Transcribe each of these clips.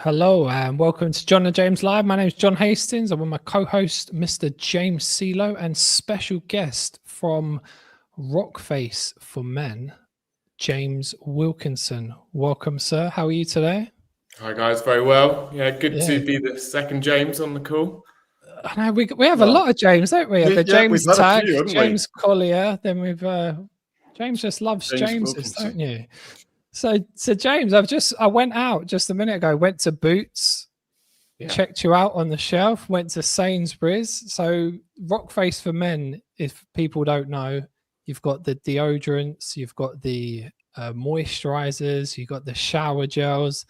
Hello and welcome to John and James Live. My name is John Hastings. I'm with my co-host, Mr. James Celo, and special guest from Rockface for Men, James Wilkinson. Welcome, sir. How are you today? Hi, guys. Very well. Yeah, good to be the second James on the call. I know we have a lot of James, don't we? The James Tag, James Collier. Then we've James just loves Jameses, don't you? So James, I went out just a minute ago. Went to Boots, checked you out on the shelf. Went to Sainsbury's. So Rockface for Men, if people don't know, you've got the deodorants, you've got the moisturizers, you've got the shower gels.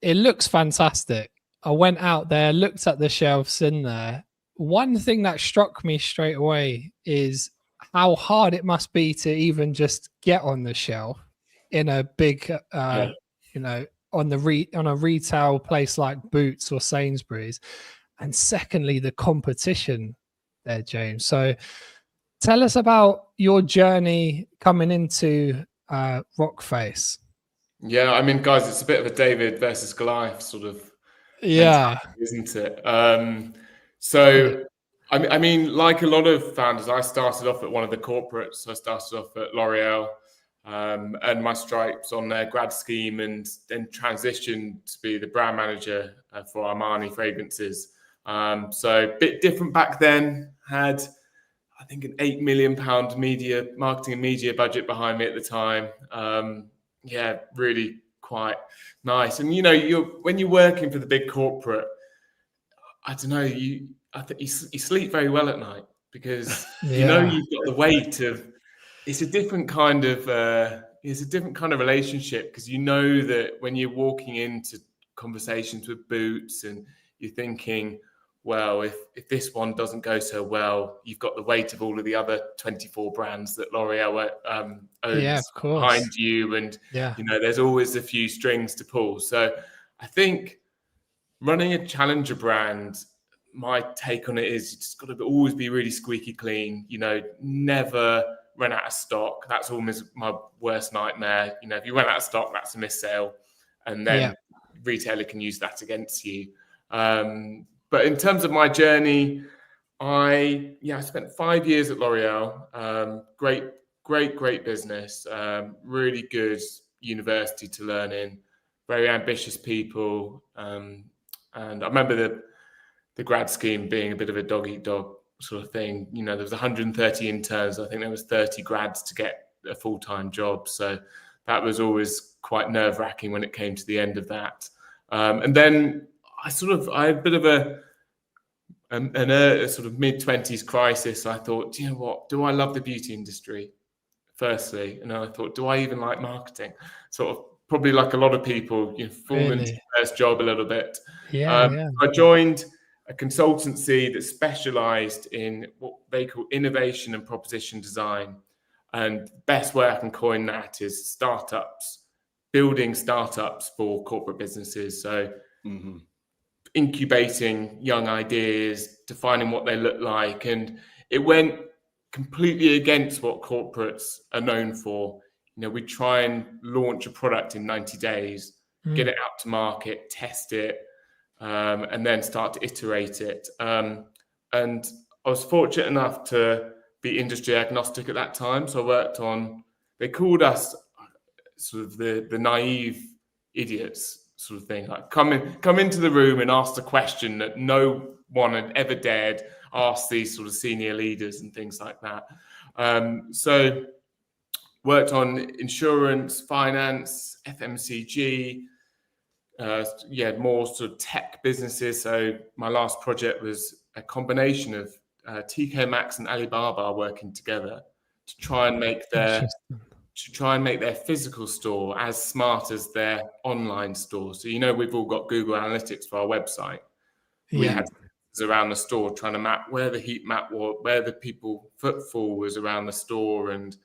It looks fantastic. I went out there, looked at the shelves in there. One thing that struck me straight away is how hard it must be to even just get on the shelf in a big, on a retail place like Boots or Sainsbury's. And secondly, the competition there, James. So tell us about your journey coming into Rockface. Yeah, I mean, guys, it's a bit of a David versus Goliath sort of isn't it? I mean, like a lot of founders, I started off at one of the corporates. I started off at L'Oreal, earned my stripes on their grad scheme, and then transitioned to be the brand manager for Armani fragrances. So a bit different back then. Had, I think, an £8 million marketing and media budget behind me at the time. Yeah, really quite nice. And when you're working for the big corporate, I don't know, I think you sleep very well at night because you've got the weight of. It's a different kind of relationship because you know that when you're walking into conversations with Boots and you're thinking, well, if this one doesn't go so well, you've got the weight of all of the other 24 brands that L'Oreal owns behind you, and there's always a few strings to pull. So I think running a challenger brand, my take on it is you just got to always be really squeaky clean. Never run out of stock. That's almost my worst nightmare. If you run out of stock, that's a missed sale, and then retailer can use that against you. But in terms of my journey, I spent 5 years at L'Oreal. Great business. Really good university to learn in. Very ambitious people. And I remember the grad scheme being a bit of a dog eat dog sort of thing. There was 130 interns. I think there was 30 grads to get a full-time job. So that was always quite nerve-wracking when it came to the end of that. And then I had a bit of a sort of mid-20s crisis. I thought, you know what, do I love the beauty industry, firstly? And then I thought, do I even like marketing? Sort of probably like a lot of people, fall into the first job a little bit. I joined a consultancy that specialized in what they call innovation and proposition design. And the best way I can coin that is startups, building startups for corporate businesses. So incubating young ideas, defining what they look like. And it went completely against what corporates are known for. We try and launch a product in 90 days, get it out to market, test it, and then start to iterate it. And I was fortunate enough to be industry agnostic at that time. So I worked on, they called us sort of the naive idiots sort of thing, like come into the room and ask the question that no one had ever dared ask these sort of senior leaders and things like that. So worked on insurance, finance, FMCG, more sort of tech businesses. So my last project was a combination of TK Maxx and Alibaba working together to try and make their physical store as smart as their online store. So, we've all got Google Analytics for our website. We had around the store trying to map where the heat map was, where the people footfall was around the store, and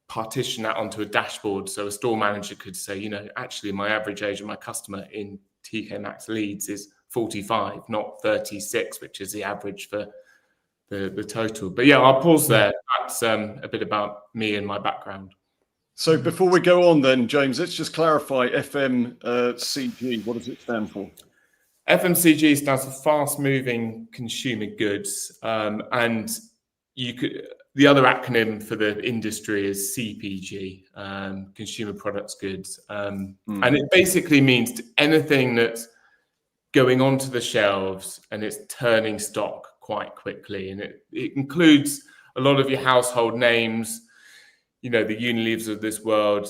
partition that onto a dashboard. So a store manager could say, actually my average age of my customer in TK Maxx Leeds is 45, not 36, which is the average for the total. But I'll pause there. That's a bit about me and my background. So before we go on then, James, let's just clarify FMCG. What does it stand for? FMCG stands for fast moving consumer goods. And the other acronym for the industry is CPG, consumer products goods. And it basically means anything that's going onto the shelves and it's turning stock quite quickly. And it includes a lot of your household names, the Unilevers of this world,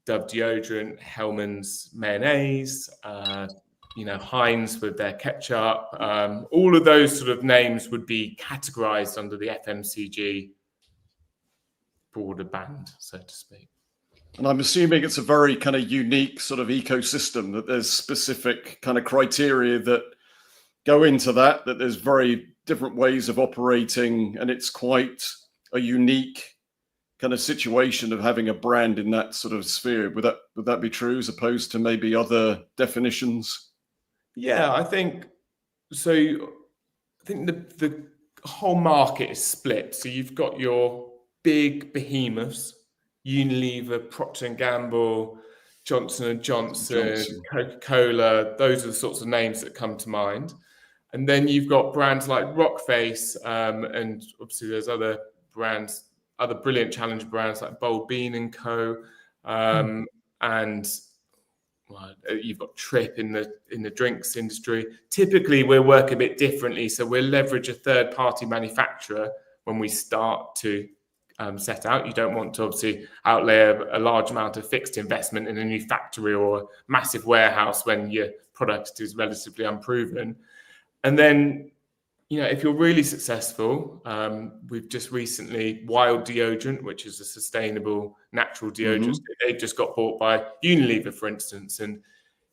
Dove deodorant, Hellmann's mayonnaise, Heinz with their ketchup. All of those sort of names would be categorized under the FMCG broader band, so to speak. And I'm assuming it's a very kind of unique sort of ecosystem, that there's specific kind of criteria that go into that there's very different ways of operating, and it's quite a unique kind of situation of having a brand in that sort of sphere. Would that be true, as opposed to maybe other definitions? Yeah, I think so. I think the whole market is split. So you've got your big behemoths, Unilever, Procter & Gamble, Johnson & Johnson, Coca-Cola. Those are the sorts of names that come to mind. And then you've got brands like Rockface, and obviously there's other brands, other brilliant challenger brands like Bold Bean & Co. And you've got Trip in the drinks industry. Typically, we work a bit differently. So we'll leverage a third-party manufacturer when we start to set out. You don't want to obviously outlay a large amount of fixed investment in a new factory or a massive warehouse when your product is relatively unproven. And then, if you're really successful, we've just recently, Wild Deodorant, which is a sustainable natural deodorant, they've just got bought by Unilever, for instance, and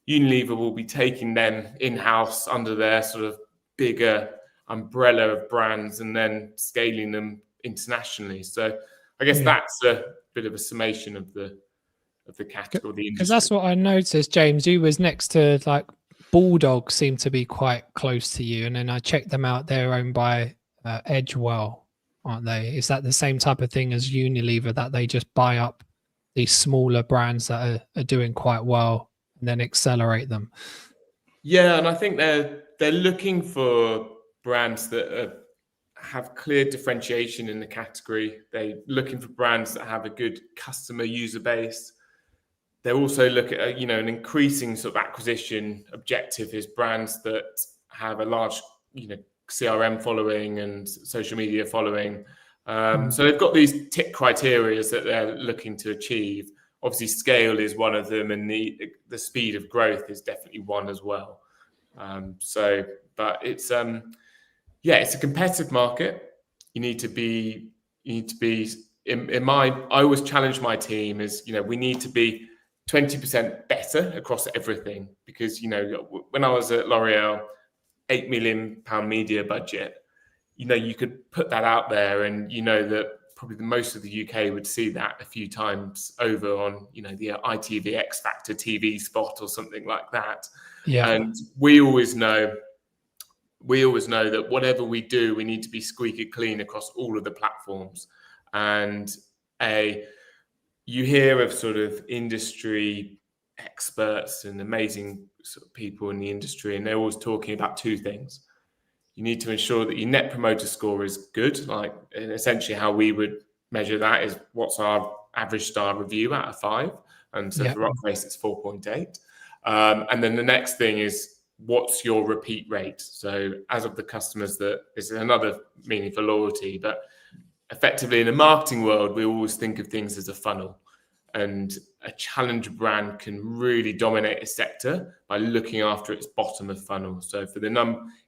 Unilever will be taking them in-house under their sort of bigger umbrella of brands and then scaling them internationally. So I guess that's a bit of a summation of the category, the industry. Because that's what I noticed, James. You was next to like Bulldog, seemed to be quite close to you, and then I checked them out. They're owned by Edgewell, aren't they? Is that the same type of thing as Unilever, that they just buy up these smaller brands that are doing quite well and then accelerate them? Yeah, and I think they're looking for brands that have clear differentiation in the category. They're looking for brands that have a good customer user base. They also look at an increasing sort of acquisition objective is brands that have a large CRM following and social media following. So they've got these tick criteria that they're looking to achieve. Obviously, scale is one of them, and the speed of growth is definitely one as well. But it's it's a competitive market. You need to be I always challenge my team is we need to be 20% better across everything, because when I was at L'Oreal, £8 million media budget, you could put that out there, and that probably the most of the UK would see that a few times over on the ITV X Factor TV spot or something like that. And we always know that whatever we do, we need to be squeaky clean across all of the platforms. And you hear of sort of industry experts and amazing sort of people in the industry, and they're always talking about two things. You need to ensure that your net promoter score is good, and essentially how we would measure that is what's our average star review out of 5. And so for Rockface, it's 4.8. And then the next thing is, what's your repeat rate? So as of the customers, that is another meaning for loyalty, but effectively in the marketing world, we always think of things as a funnel, and a challenger brand can really dominate a sector by looking after its bottom of funnel. So for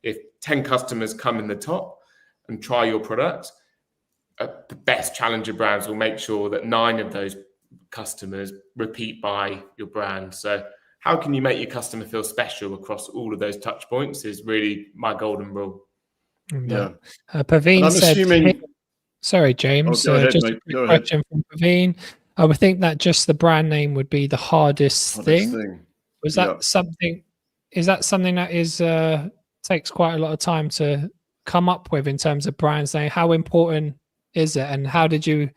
if 10 customers come in the top and try your product, the best challenger brands will make sure that 9 of those customers repeat buy your brand. So how can you make your customer feel special across all of those touch points is really my golden rule. Paveen said, sorry, James, just a quick question from Paveen. I would think that just the brand name would be the hardest thing. Was that something? Is that something that is takes quite a lot of time to come up with in terms of brands name? How important is it, and how did you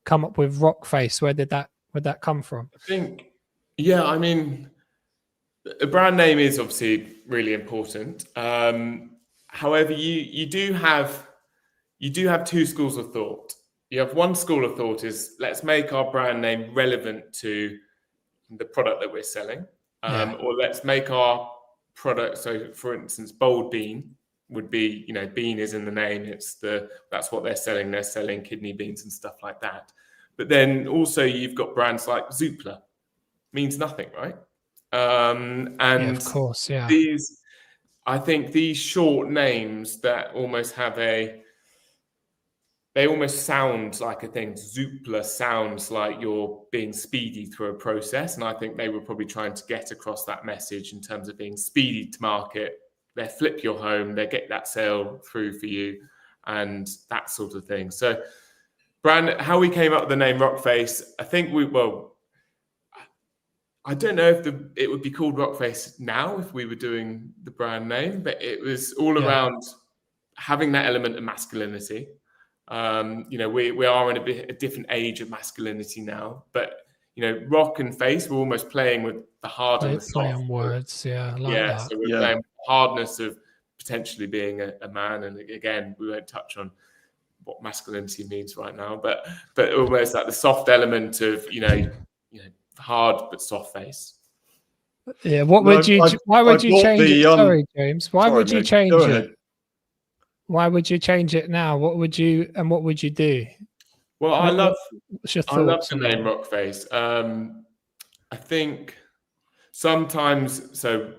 come up with rock face? Where'd that come from? I think, yeah, I mean, a brand name is obviously really important. However, you do have two schools of thought. You have one school of thought is, let's make our brand name relevant to the product that we're selling, or let's make our product. So, for instance, Bold Bean would be, bean is in the name. That's what they're selling. They're selling kidney beans and stuff like that. But then also you've got brands like Zoopla, means nothing, right? And of course, yeah. I think these short names that almost they almost sound like a thing. Zoopla sounds like you're being speedy through a process. And I think they were probably trying to get across that message in terms of being speedy to market. They flip your home, they get that sale through for you and that sort of thing. So how we came up with the name Rockface, I think I don't know if it would be called Rockface now if we were doing the brand name, but it was all around having that element of masculinity. We are in a different age of masculinity now, but rock and face, we're almost playing with the hard and the soft. Play on words, I like that. So we're playing with the hardness of potentially being a man, and again, we won't touch on what masculinity means right now, but almost like the soft element of hard but soft face. Yeah. Why would you change it? Sorry, James. Why would you change it? Why would you change it now? What would you do? Well, I love the name Rockface. I think sometimes, so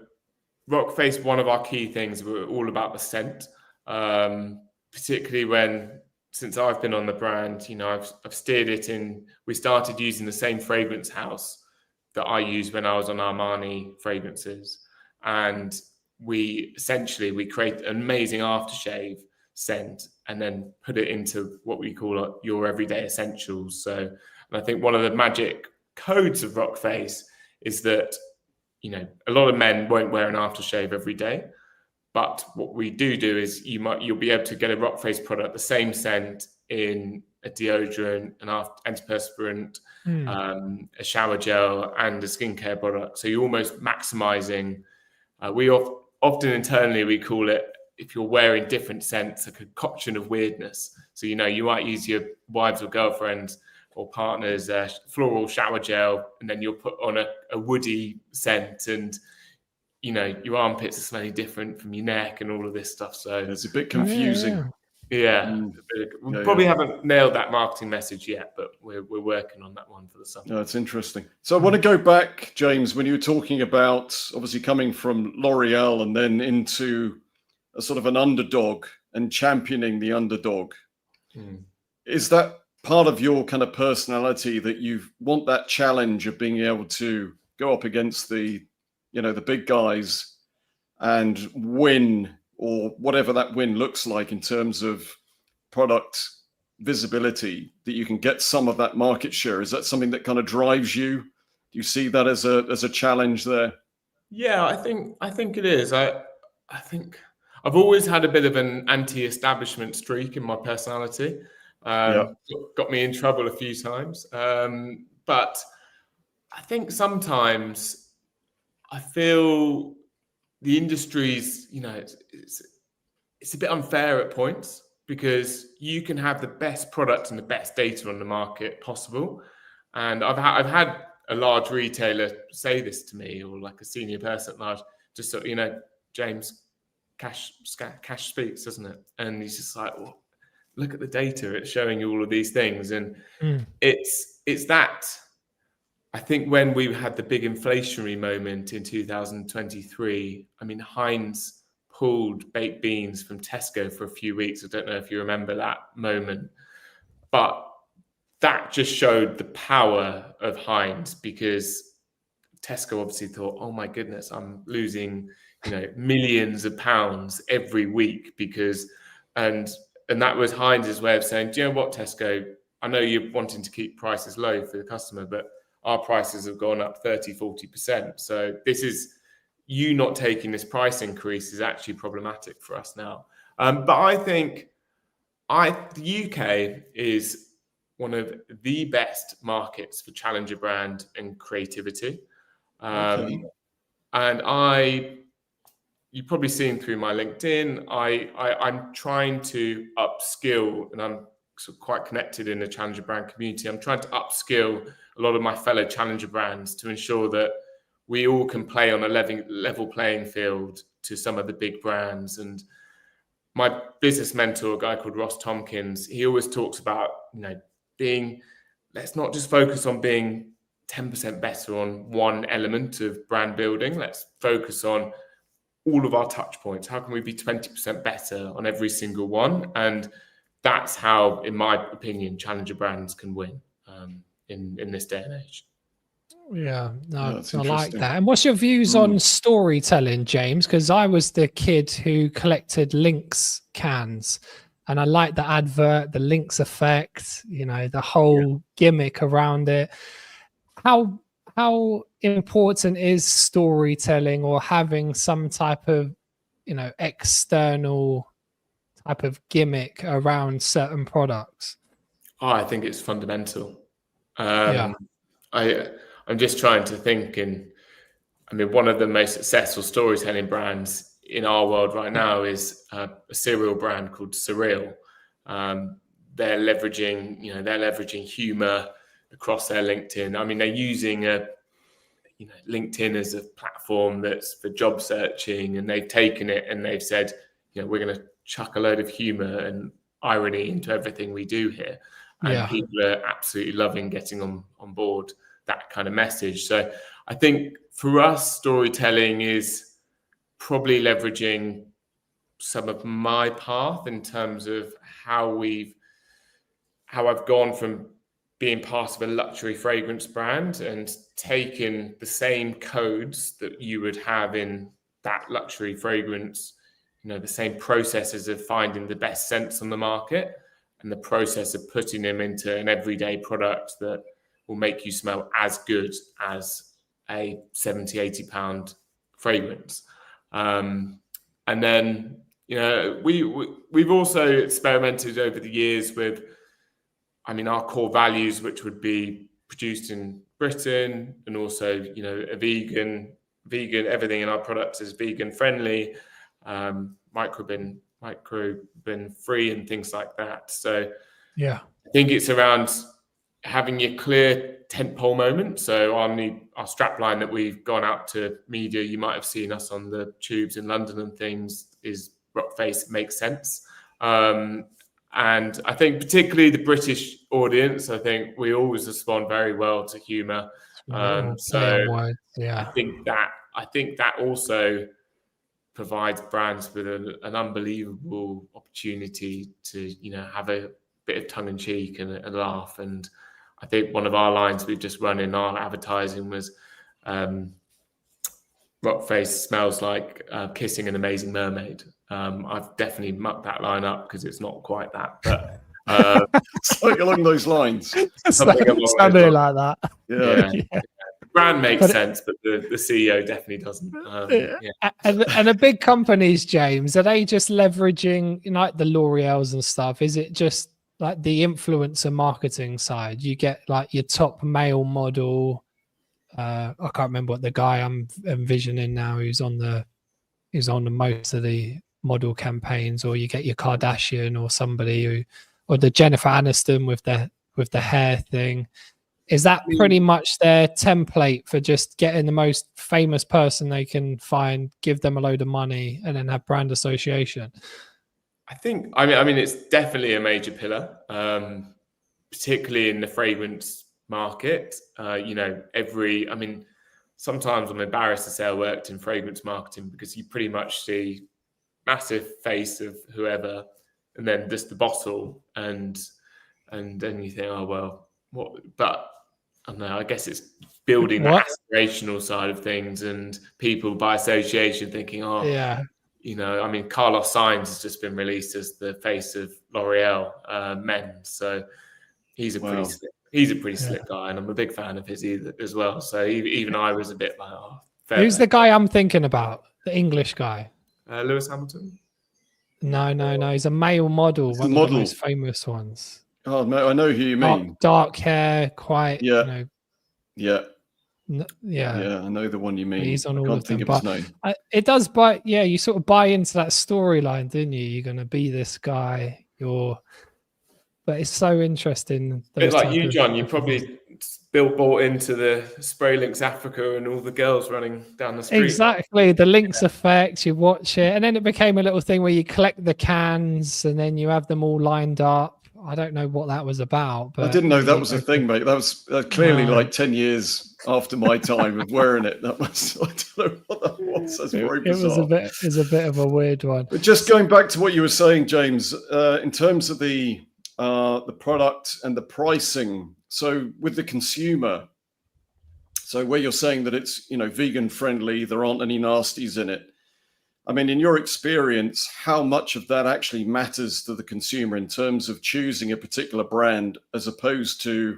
Rockface, one of our key things, we're all about the scent, particularly since I've been on the brand, I've steered it in. We started using the same fragrance house that I used when I was on Armani fragrances. And we create an amazing aftershave scent and then put it into what we call your everyday essentials. So, and I think one of the magic codes of Rockface is that, a lot of men won't wear an aftershave every day. But what we do is you'll be able to get a Rockface product, the same scent in a deodorant, an antiperspirant, a shower gel, and a skincare product. So you're almost maximizing. We often internally we call it, if you're wearing different scents, a concoction of weirdness. So you might use your wives or girlfriends or partners floral shower gel, and then you'll put on a woody scent and. Your armpits are smelling different from your neck and all of this stuff. So it's a bit confusing. Yeah. We probably haven't nailed that marketing message yet, but we're working on that one for the summer. No, it's interesting. So I want to go back, James, when you were talking about obviously coming from L'Oreal and then into a sort of an underdog and championing the underdog. Is that part of your kind of personality that you want that challenge of being able to go up against the big guys and win, or whatever that win looks like in terms of product visibility, that you can get some of that market share? Is that something that kind of drives you? Do you see that as a challenge there? Yeah, I think it is. I think I've always had a bit of an anti-establishment streak in my personality. Got me in trouble a few times. But I think sometimes I feel the industry's, it's a bit unfair at points, because you can have the best product and the best data on the market possible. And I've had a large retailer say this to me, or like a senior person at large, just so, James, cash speaks, doesn't it? And he's just like, well, look at the data. It's showing you all of these things. And it's that. I think when we had the big inflationary moment in 2023, Heinz pulled baked beans from Tesco for a few weeks. I don't know if you remember that moment, but that just showed the power of Heinz, because Tesco obviously thought, oh my goodness, I'm losing, millions of pounds every week and that was Heinz's way of saying, do you know what, Tesco, I know you're wanting to keep prices low for the customer, but our prices have gone up 30-40%. So this is, you not taking this price increase is actually problematic for us now. But I think the UK is one of the best markets for challenger brand and creativity. And you've probably seen through my LinkedIn, I'm trying to upskill, and I'm sort of quite connected in the challenger brand community. I'm trying to upskill a lot of my fellow challenger brands to ensure that we all can play on a level playing field to some of the big brands. And my business mentor, a guy called Ross Tompkins, he always talks about, let's not just focus on being 10% better on one element of brand building. Let's focus on all of our touch points. How can we be 20% better on every single one? And that's how, in my opinion, challenger brands can win in this day and age. Yeah, no, I like that. And what's your views on storytelling, James? Because I was the kid who collected Lynx cans, and I like the advert, the Lynx effect, the whole gimmick around it. How important is storytelling or having some type of, external type of gimmick around certain products? Oh, I think it's fundamental. I'm just trying to think, one of the most successful storytelling brands in our world right now is a cereal brand called Surreal. They're leveraging humor across their LinkedIn. They're using LinkedIn as a platform that's for job searching, and they've taken it and they've said, we're going to chuck a load of humor and irony into everything we do here. And people are absolutely loving getting on board that kind of message. So I think for us, storytelling is probably leveraging some of my path in terms of how I've gone from being part of a luxury fragrance brand and taken the same codes that you would have in that luxury fragrance, the same processes of finding the best scents on the market, and the process of putting them into an everyday product that will make you smell as good as a 70, 80 pound fragrance. And then, we've also experimented over the years with, our core values, which would be produced in Britain, and also, a vegan, everything in our products is vegan friendly, microbin free and things like that. So I think it's around having your clear tentpole moment. So on our strapline that we've gone out to media, you might have seen us on the tubes in London and things, is Rock Face Makes Sense. And I think particularly the British audience, I think we always respond very well to humour. I think that also provides brands with an unbelievable opportunity to, have a bit of tongue in cheek and a laugh. And I think one of our lines we've just run in our advertising was Rock Face smells like kissing an amazing mermaid. I've definitely mucked that line up because it's not quite that, but something along those lines. Something like that. Yeah. The brand makes sense, but the CEO definitely doesn't. And the big companies, James, are they just leveraging like the L'Oreals and stuff? Is it just like the influencer marketing side? You get like your top male model. I can't remember what the guy I'm envisioning now who's on the most of the model campaigns, or you get your Kardashian or somebody or the Jennifer Aniston with the hair thing. Is that pretty much their template for just getting the most famous person they can find, give them a load of money, and then have brand association? I think, it's definitely a major pillar, particularly in the fragrance market. Sometimes I'm embarrassed to say I worked in fragrance marketing, because you pretty much see massive face of whoever, and then just the bottle, and then you think, oh well, what? But I don't know. I guess it's building the aspirational side of things, and people by association thinking, oh, yeah. Carlos Sainz has just been released as the face of L'Oreal men, so he's a pretty slick guy, and I'm a big fan of his as well. So even I was a bit like, oh, who's the guy I'm thinking about? The English guy? Lewis Hamilton? No. He's a male model, one of the most famous ones. Oh no, I know who you mean. Dark hair, quite. Yeah. Yeah. Yeah, I know the one you mean. He's on all I can't of them, think of his name. It does buy. Yeah, you sort of buy into that storyline, didn't you? You're going to be this guy. But it's so interesting. A bit like you, John. You probably bought into the Spray Links Africa and all the girls running down the street. Exactly, the links effect. You watch it, and then it became a little thing where you collect the cans, and then you have them all lined up. I don't know what that was about. But I didn't know that was a thing, mate. That was clearly like 10 years after my time of wearing it. That was, I don't know what that was. That's very bizarre. It was a bit of a weird one. But just going back to what you were saying, James, in terms of the product and the pricing. So with the consumer, so where you're saying that it's, vegan friendly, there aren't any nasties in it. I mean, in your experience, how much of that actually matters to the consumer in terms of choosing a particular brand as opposed to,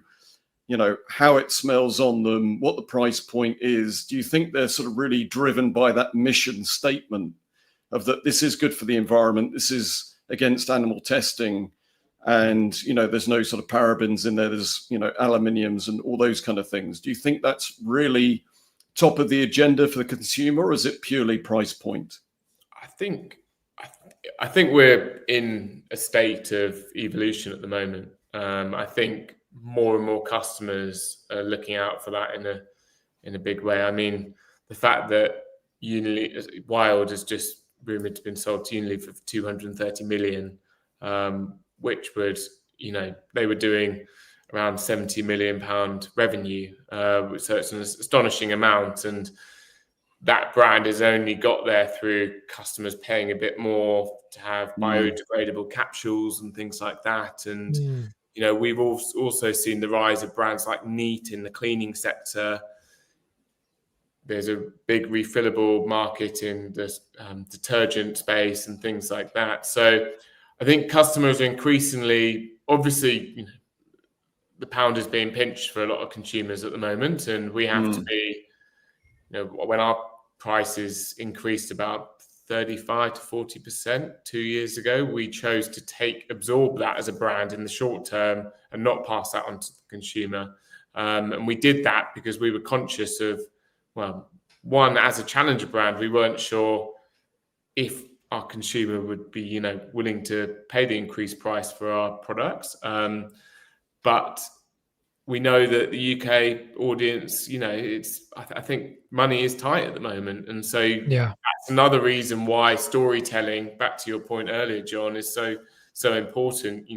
how it smells on them, what the price point is? Do you think they're sort of really driven by that mission statement of that this is good for the environment, this is against animal testing, and, there's no sort of parabens in there, there's, aluminiums and all those kind of things. Do you think that's really top of the agenda for the consumer, or is it purely price point? I think we're in a state of evolution at the moment. I think more and more customers are looking out for that in a big way. I mean, the fact that Wild has just rumored to have been sold to Unilever for 230 million, which would, they were doing around 70 million pound revenue. So it's an astonishing amount. And that brand has only got there through customers paying a bit more to have biodegradable capsules and things like that. And, we've also seen the rise of brands like Neat in the cleaning sector. There's a big refillable market in the detergent space and things like that. So I think customers are increasingly, obviously, the pound is being pinched for a lot of consumers at the moment. And we have to be, when our prices increased about 35 to 40% 2 years ago, we chose to absorb that as a brand in the short term and not pass that on to the consumer. And we did that because we were conscious of, one, as a challenger brand, we weren't sure if our consumer would be, willing to pay the increased price for our products. But we know that the UK audience, I think money is tight at the moment. And so that's another reason why storytelling, back to your point earlier, John, is so important,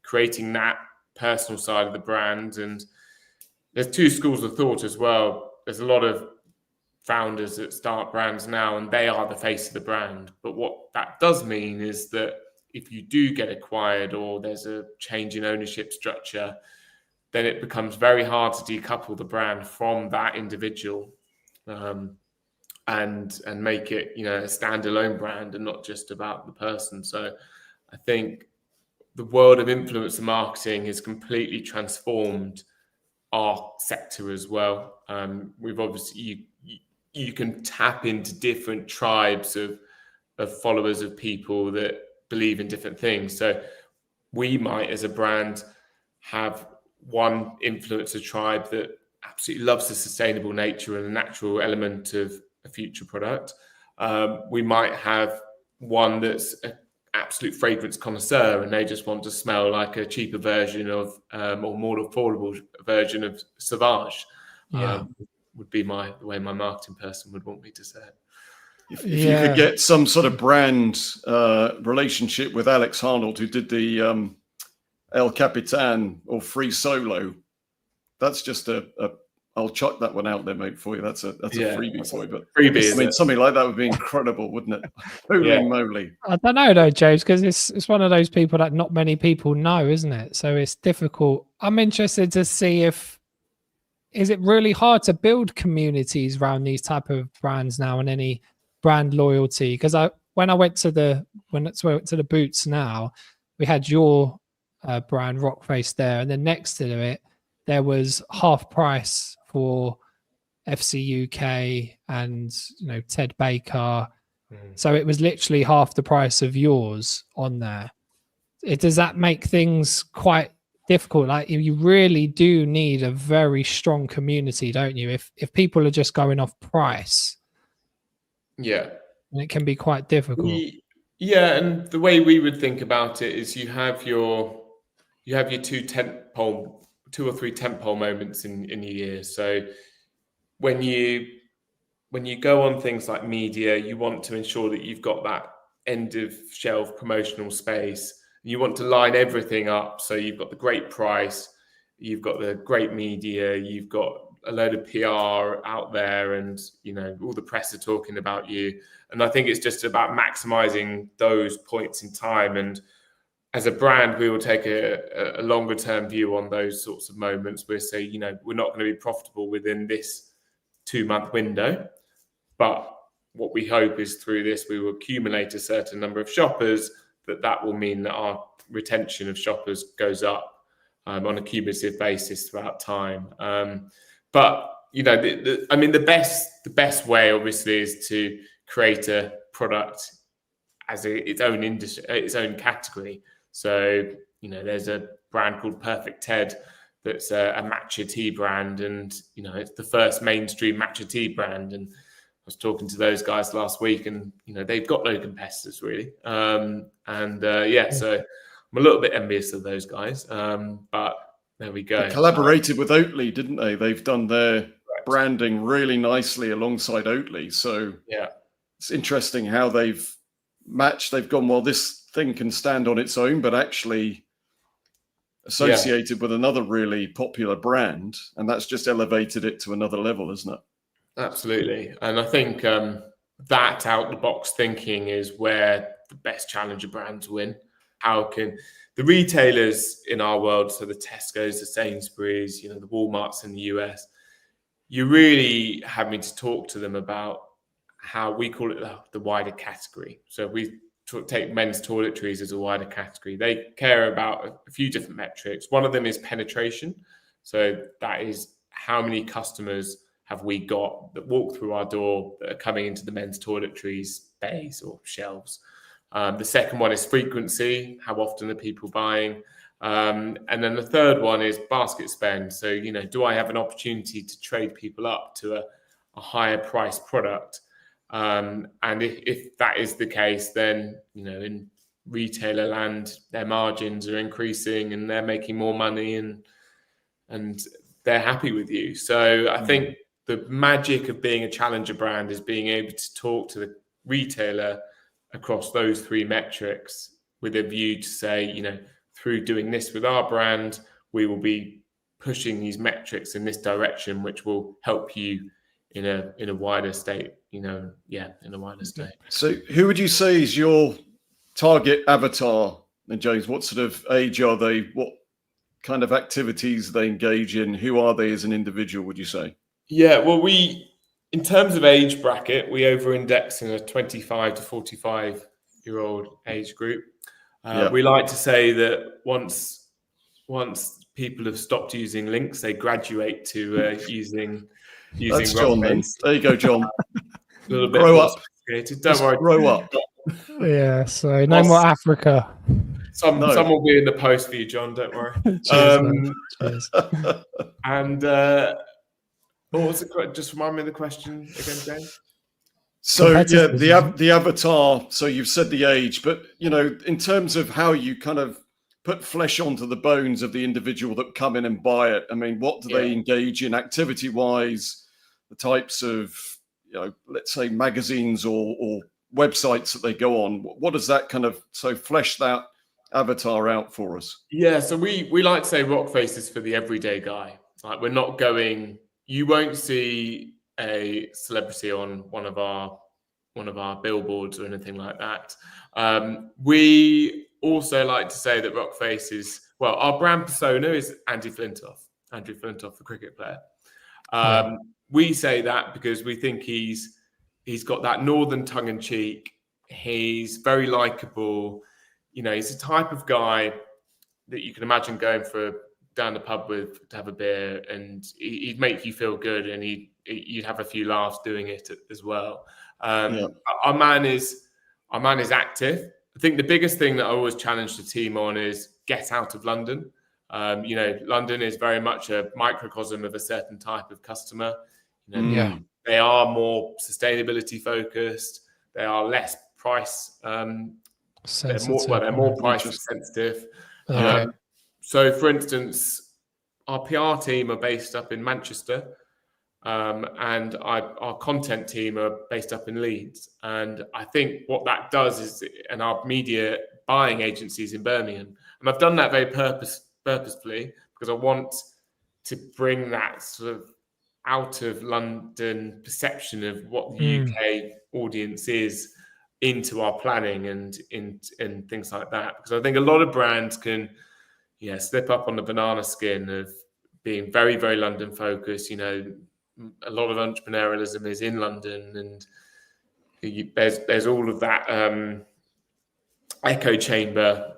creating that personal side of the brand. And there's two schools of thought as well. There's a lot of founders that start brands now and they are the face of the brand. But what that does mean is that if you do get acquired or there's a change in ownership structure, then it becomes very hard to decouple the brand from that individual and make it, a standalone brand and not just about the person. So I think the world of influencer marketing has completely transformed our sector as well. We've obviously, you can tap into different tribes of followers of people that believe in different things. So we might, as a brand, have one influencer tribe that absolutely loves the sustainable nature and the natural element of a future product. We might have one that's an absolute fragrance connoisseur and they just want to smell like a cheaper version of or more affordable version of Sauvage. Would be the way my marketing person would want me to say it. If you could get some sort of brand relationship with Alex Arnold, who did the El Capitan or Free Solo, that's just I'll chuck that one out there, mate, for you. That's a freebie for you. But freebie, something like that would be incredible, wouldn't it? Holy moly! I don't know though, James, because it's one of those people that not many people know, isn't it? So it's difficult. I'm interested to see is it really hard to build communities around these type of brands now and any brand loyalty? Because when I went to the Boots now, we had your brand Rockface there, and then next to it there was half price for FC UK and Ted Baker. So it was literally half the price of yours on there. Does that make things quite difficult. Like you really do need a very strong community, don't you? If people are just going off price, it can be quite difficult. Yeah, and the way we would think about it is you have your two or three tentpole moments in a year. So when you go on things like media, you want to ensure that you've got that end of shelf promotional space. You want to line everything up so you've got the great price, you've got the great media, you've got a load of PR out there, and all the press are talking about you. And I think it's just about maximizing those points in time. And as a brand, we will take a longer term view on those sorts of moments. We'll say, we're not going to be profitable within this 2-month window, but what we hope is through this, we will accumulate a certain number of shoppers that will mean that our retention of shoppers goes up on a cumulative basis throughout time. But the best way obviously is to create a product as its own industry, its own category. So there's a brand called Perfect Ted that's a matcha tea brand, and it's the first mainstream matcha tea brand. And I was talking to those guys last week, and they've got no competitors really. So I'm a little bit envious of those guys. But there we go. They collaborated with Oatly, didn't they? They've done their branding really nicely alongside Oatly. So it's interesting how they've matched. They've gone, well, this thing can stand on its own, but actually associated with another really popular brand, and that's just elevated it to another level, isn't it? Absolutely. And I think that out the box thinking is where the best challenger brands win. How can the retailers in our world, so the Tesco's, the Sainsbury's, the Walmarts in the US, you're really having to talk to them about how we call it the wider category. So if we take men's toiletries as a wider category, they care about a few different metrics. One of them is penetration. So that is how many customers have we got that walk through our door that are coming into the men's toiletries bays or shelves. The second one is frequency. How often are people buying? And then the third one is basket spend. So, do I have an opportunity to trade people up to a higher price product? And if that is the case, then, in retailer land, their margins are increasing and they're making more money and they're happy with you. So I think the magic of being a challenger brand is being able to talk to the retailer across those three metrics with a view to say, through doing this with our brand, we will be pushing these metrics in this direction, which will help you in a wider state, in a wider state. So who would you say is your target avatar? And James, what sort of age are they? What kind of activities they engage in? Who are they as an individual, would you say? Yeah, well, in terms of age bracket, we over-index in a 25 to 45-year-old age group. We like to say that once people have stopped using links, they graduate to using That's John, then. There you go, John. A little bit grow up. Don't worry. Grow up. Yeah, so no more Africa. Some will be in the post for you, John. Don't worry. Cheers. And what was it? Just remind me of the question again, James. So the avatar. So you've said the age, but in terms of how you kind of put flesh onto the bones of the individual that come in and buy it. I mean, what do they engage in activity-wise? The types of let's say magazines or websites that they go on. What does that kind of flesh that avatar out for us? Yeah, so we like to say Rockface is for the everyday guy. Like, we're not going. You won't see a celebrity on one of our billboards or anything like that. We also like to say that Rockface is, our brand persona is Andrew Flintoff, the cricket player. We say that because we think he's got that northern tongue in cheek. He's very likable. He's the type of guy that you can imagine going down the pub with to have a beer, and he'd make you feel good, and you'd have a few laughs doing it as well. Our man is active. I think the biggest thing that I always challenge the team on is get out of London. London is very much a microcosm of a certain type of customer. Yeah. They are more sustainability focused. They are less price. They're more price sensitive. Okay. So, for instance, our PR team are based up in Manchester, and our content team are based up in Leeds. And I think what that does is, and our media buying agencies in Birmingham, and I've done that very purposefully because I want to bring that sort of out of London perception of what the UK audience is into our planning and things like that. Because I think a lot of brands can slip up on the banana skin of being very, very London focused. A lot of entrepreneurialism is in London, and there's all of that echo chamber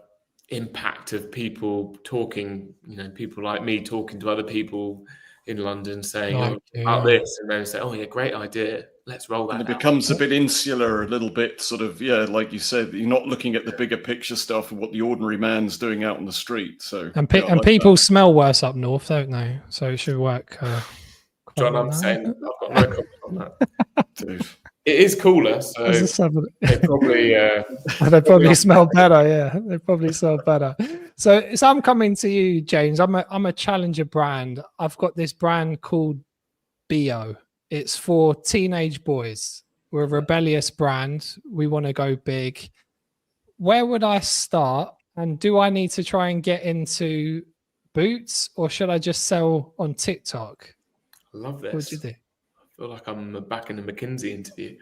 impact of people talking, people like me talking to other people in London saying about this, and then say, oh yeah, great idea, let's roll that out. It becomes a bit insular, a little bit sort of, like you said, you're not looking at the bigger picture stuff of what the ordinary man's doing out on the street. So people smell worse up north, don't they? So it should work. John, I'm saying I've got no comment on that. Dude. It is cooler, so they probably smell better. Yeah, they probably smell better. So I'm coming to you, James. I'm a challenger brand. I've got this brand called Bio. It's for teenage boys. We're a rebellious brand. We want to go big. Where would I start? And do I need to try and get into Boots, or should I just sell on TikTok? I love this. What do you do? I feel like I'm back in a McKinsey interview.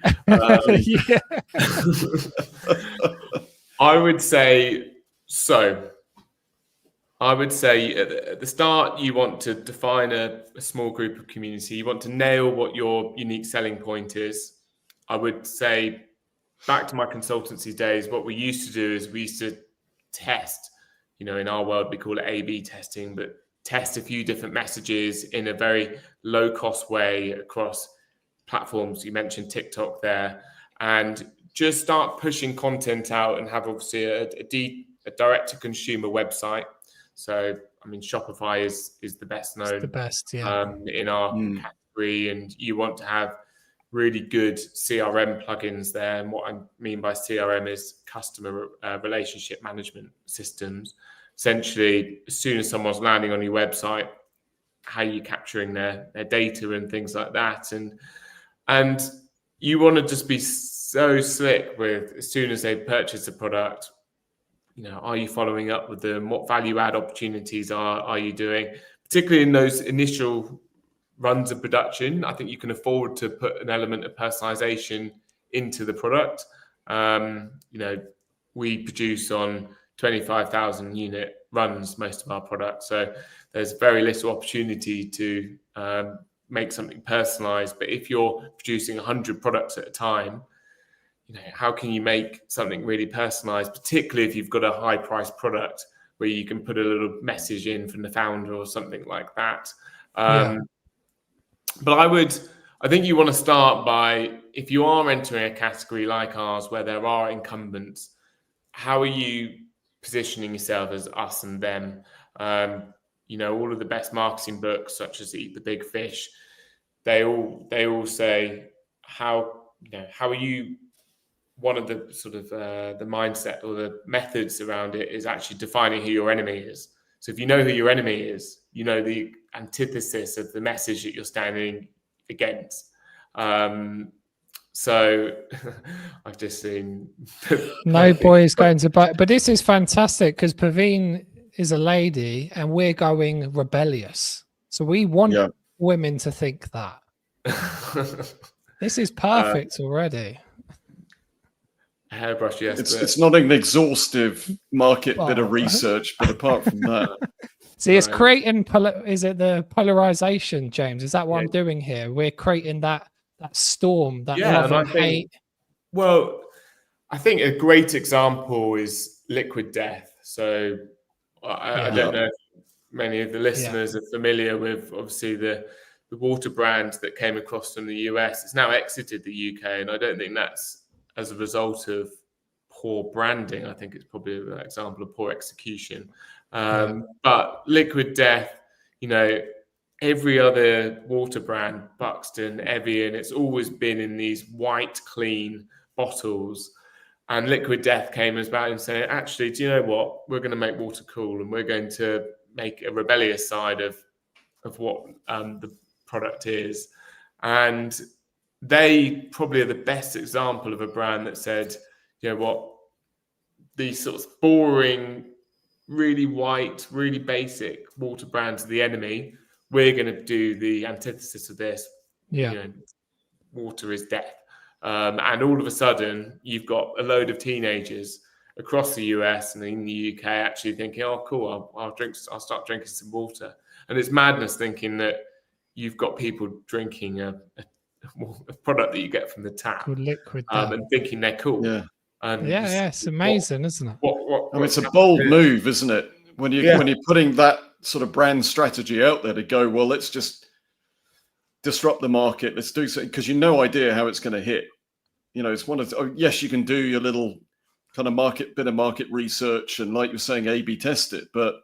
I would say at the start, you want to define a small group of community. You want to nail what your unique selling point is. I would say, back to my consultancy days, what we used to do is we used to test, in our world, we call it A/B testing, but test a few different messages in a very low cost way across platforms. You mentioned TikTok there, and just start pushing content out and have obviously a direct to consumer website. So, Shopify is the best known, in our category, and you want to have really good CRM plugins there. And what I mean by CRM is customer relationship management systems. Essentially, as soon as someone's landing on your website, how are you capturing their data and things like that, and you want to just be so slick with, as soon as they purchase a product, are you following up with them? What value add opportunities are you doing? Particularly in those initial runs of production, I think you can afford to put an element of personalization into the product. We produce on 25,000 unit runs most of our products, so there's very little opportunity to make something personalized. But if you're producing 100 products at a time, how can you make something really personalized, particularly if you've got a high priced product where you can put a little message in from the founder or something like that. But I think you want to start by, if you are entering a category like ours where there are incumbents, how are you positioning yourself as us and them? All of the best marketing books, such as Eat the Big Fish, they all say how are you. One of the sort of the mindset or the methods around it is actually defining who your enemy is. So if you know who your enemy is, the antithesis of the message that you're standing against. So I've just seen no boys going to buy, but this is fantastic because Paveen is a lady and we're going rebellious. So we want women to think that. This is perfect already. Hairbrush, yes. It's not an exhaustive market bit of research, but apart from that. See, it's creating, is it the polarization, James? Is that what I'm doing here? We're creating that storm, that love and hate. Well, I think a great example is Liquid Death. So I don't know if many of the listeners are familiar with, obviously, the water brand that came across from the US. It's now exited the UK, and I don't think that's as a result of poor branding. I think it's probably an example of poor execution. But Liquid Death, you know, every other water brand, Buxton, Evian, it's always been in these white, clean bottles. And Liquid Death came as about and saying, actually, do you know what? We're going to make water cool, and we're going to make a rebellious side of what the product is. And they probably are the best example of a brand that said, you know what, these sorts of boring, really white, really basic water brands are the enemy. We're going to do the antithesis of this. Yeah. You know, water is death. And all of a sudden, you've got a load of teenagers across the US and in the UK actually thinking, oh, cool, I'll start drinking some water. And it's madness thinking that you've got people drinking a product that you get from the tap, Liquid and thinking they're cool. Yeah. And it's amazing, isn't it? I mean, it's a bold move, isn't it? When you're putting that sort of brand strategy out there to go, well, let's just disrupt the market. Let's do something, because no idea how it's going to hit. You know, it's one of yes, you can do your little kind of bit of market research and, like you're saying, A/B test it, but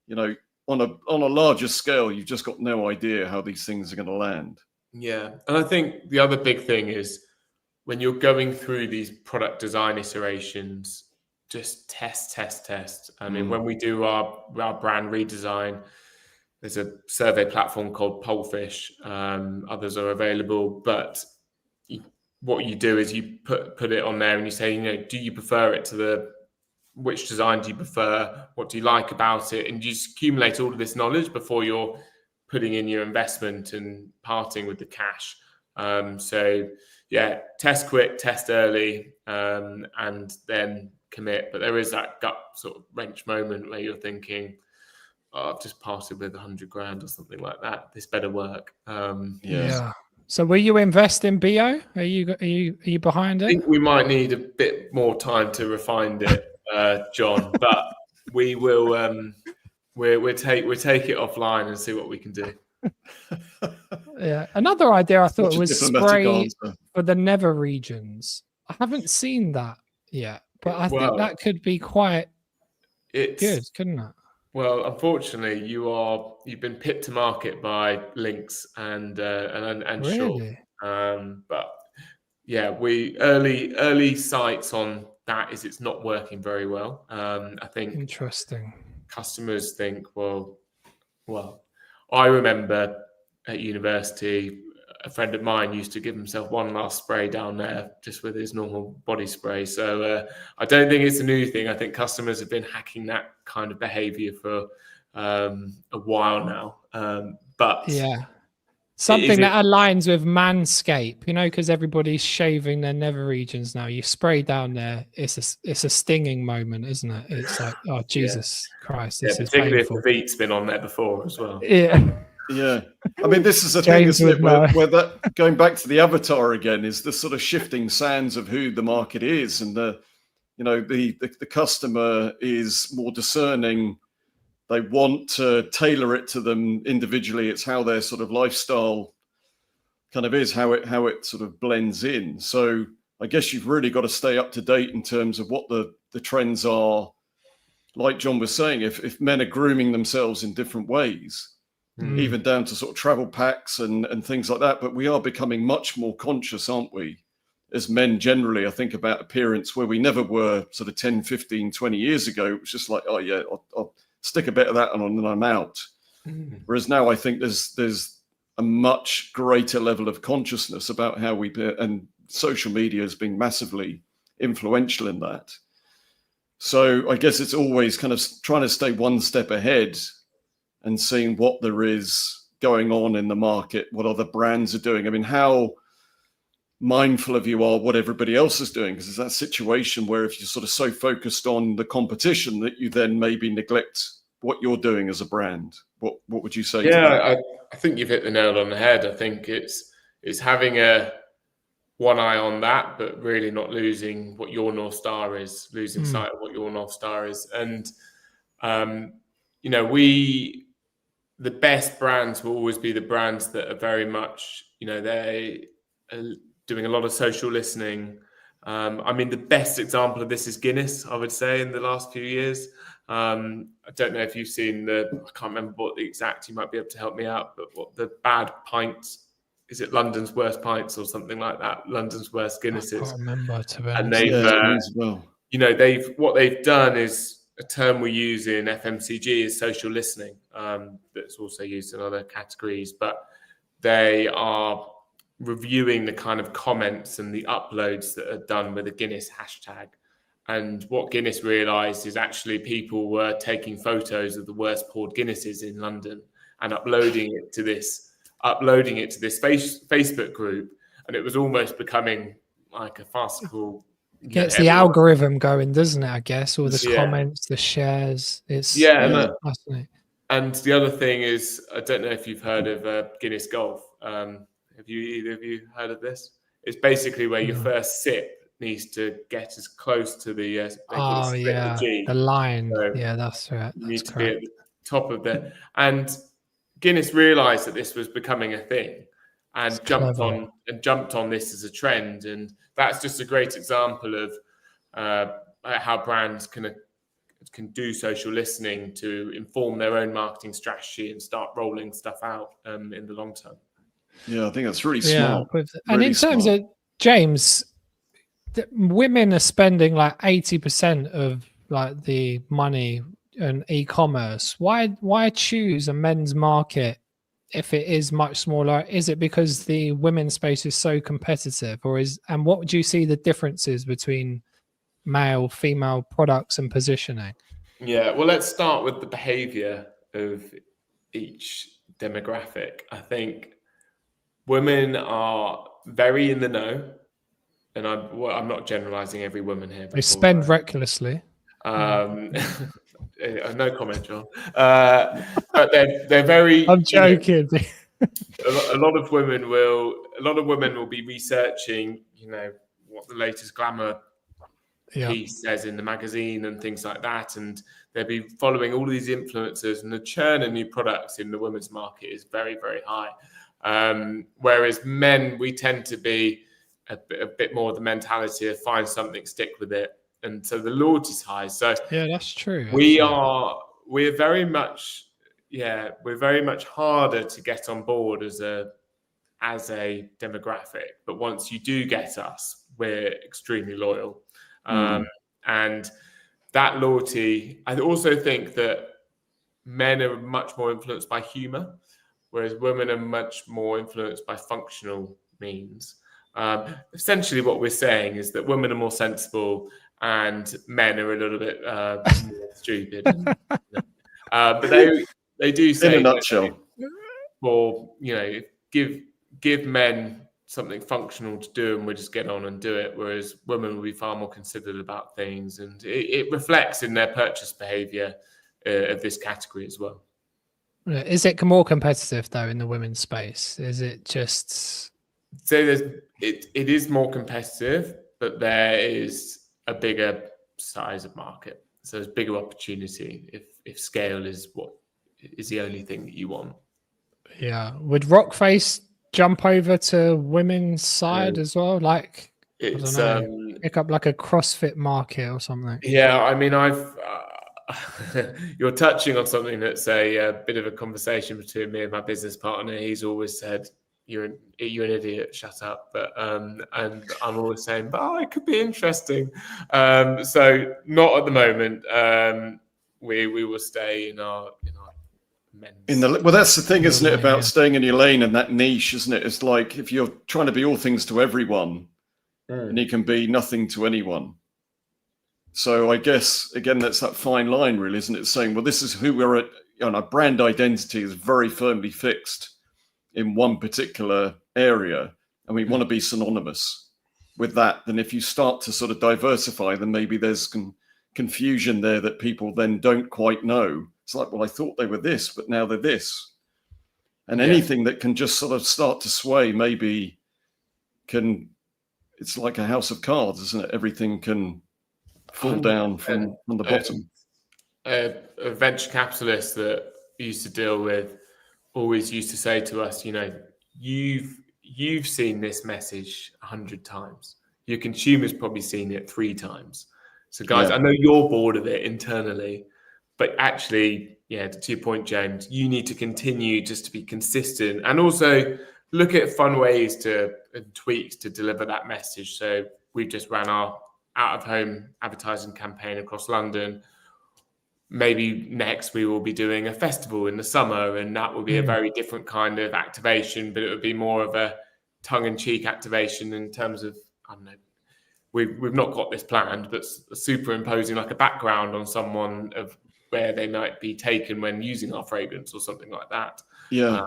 you know, on a larger scale, you've just got no idea how these things are going to land. Yeah, and I think the other big thing is when you're going through these product design iterations, just test. I mean, when we do our brand redesign, there's a survey platform called Pollfish. Others are available, but what you do is you put it on there and you say, you know, do you prefer it to which design do you prefer? What do you like about it? And you just accumulate all of this knowledge before you're putting in your investment and parting with the cash. So yeah, test quick, test early, and then commit. But there is that gut sort of wrench moment where you're thinking, oh, I've just parted with 100 grand or something like that. This better work. Yeah. So will you invest in BO? Are you behind it? I think we might need a bit more time to refine it, John. But we will. We'll take it offline and see what we can do. Yeah. Another idea I thought was spray for the nether regions. I haven't seen that yet, but I think that could be quite good, couldn't it? Well, unfortunately, you've been pipped to market by Lynx and really? Shaw. But yeah, early sights on that is it's not working very well. I think interesting. Customers think, well, I remember at university, a friend of mine used to give himself one last spray down there just with his normal body spray. So I don't think it's a new thing. I think customers have been hacking that kind of behavior for a while now. But yeah, something that aligns with Manscaped, you know, because everybody's shaving their nether regions now. You spray down there, it's a stinging moment, isn't it? It's like, oh Jesus Christ, this is particularly painful. If the feet's been on there before as well. Yeah. I mean, this is the thing, isn't it? Where that, going back to the avatar again, is the sort of shifting sands of who the market is, and the customer is more discerning. They want to tailor it to them individually. It's how their sort of lifestyle kind of is, how it sort of blends in. So I guess you've really got to stay up to date in terms of what the trends are. Like John was saying, if men are grooming themselves in different ways, even down to sort of travel packs and things like that. But we are becoming much more conscious, aren't we, as men generally, I think, about appearance, where we never were sort of 10, 15, 20 years ago. It was just like, oh yeah, I'll stick a bit of that on and I'm out. Whereas now I think there's a much greater level of consciousness about how and social media has been massively influential in that. So I guess it's always kind of trying to stay one step ahead and seeing what there is going on in the market, what other brands are doing. I mean, how mindful of you are what everybody else is doing, because there's that situation where if you're sort of so focused on the competition that you then maybe neglect what you're doing as a brand. What would you say to that? I think you've hit the nail on the head. I think it's having one eye on that, but really not losing what your North Star is, losing sight of what your North Star is. And, the best brands will always be the brands that are very much, they are doing a lot of social listening, I mean, the best example of this is Guinness, I would say, in the last few years. I don't know if you've seen I can't remember what the exact, you might be able to help me out, but what the bad pints, is it London's Worst Pints or something like that? London's Worst Guinnesses. I can't remember, to be honest. And what they've done is a term we use in FMCG is social listening. That's also used in other categories, but they are reviewing the kind of comments and the uploads that are done with a Guinness hashtag. And what Guinness realised is actually people were taking photos of the worst poured Guinnesses in London and uploading it to this Facebook group, and it was almost becoming like a farcical. Gets the algorithm going, doesn't it? I guess all the comments, the shares. It's fascinating. And the other thing is, I don't know if you've heard of Guinness Golf. Have either of you heard of this? It's basically where your first sip needs to get as close to the the line. So that's right. You need to be at the top of and Guinness realised that this was becoming a thing and jumped on this as a trend, and that's just a great example of how brands can do social listening to inform their own marketing strategy and start rolling stuff out in the long term. Yeah, I think that's really smart. And in terms of James, women are spending like 80% of like the money in e-commerce. Why choose a men's market if it is much smaller? Is it because the women's space is so competitive, and what would you see the differences between male, female products and positioning? Yeah, well, let's start with the behavior of each demographic. I think women are very in the know, and I'm not generalizing every woman here. They spend recklessly. No comment, John. But they're very. I'm joking. A lot of women will be researching, what the latest glamour piece says in the magazine and things like that, and they'll be following all these influencers, and the churn of new products in the women's market is very, very high. Whereas men, we tend to be a bit more of the mentality of find something, stick with it. And so the loyalty is high. So yeah, that's true. We're very much harder to get on board as a demographic. But once you do get us, we're extremely loyal. And that loyalty, I also think that men are much more influenced by humor, whereas women are much more influenced by functional means. Essentially what we're saying is that women are more sensible and men are a little bit more stupid. But they do say, in a nutshell, give men something functional to do and we'll just get on and do it, whereas women will be far more considered about things, and it reflects in their purchase behavior of this category as well. Is it more competitive though in the women's space? Is it just it is more competitive, but there is a bigger size of market, so there's bigger opportunity if scale is what is the only thing that you want. Yeah, would Rockface jump over to women's side as well? Like, it's pick up like a CrossFit market or something. Yeah, I mean, you're touching on something that's a bit of a conversation between me and my business partner. He's always said, You're an idiot, shut up. But and I'm always saying, it could be interesting. So not at the moment. We will stay in our men's. Well, that's the thing, isn't it, about staying in your lane and that niche, isn't it? It's like if you're trying to be all things to everyone, and you can be nothing to anyone. So I guess again, that's that fine line, really, isn't it? Saying, well, this is who we're at. Our brand identity is very firmly fixed in one particular area, and we want to be synonymous with that. Then if you start to sort of diversify, then maybe there's confusion there that people then don't quite know. It's like, well, I thought they were this, but now they're this. And anything that can just sort of start to sway maybe it's like a house of cards, isn't it? Everything can fall down from the bottom. A venture capitalist that we used to deal with always used to say to us, you've seen this message 100 times. your consumer's probably seen it 3 times. So guys, I know you're bored of it internally, but actually, to your point, James, you need to continue just to be consistent and also look at fun ways and tweaks to deliver that message. So we've just ran our out-of-home advertising campaign across London. Maybe next we will be doing a festival in the summer, and that will be a very different kind of activation, but it would be more of a tongue-in-cheek activation in terms of, I don't know, we've not got this planned, but superimposing like a background on someone of where they might be taken when using our fragrance or something like that. Yeah.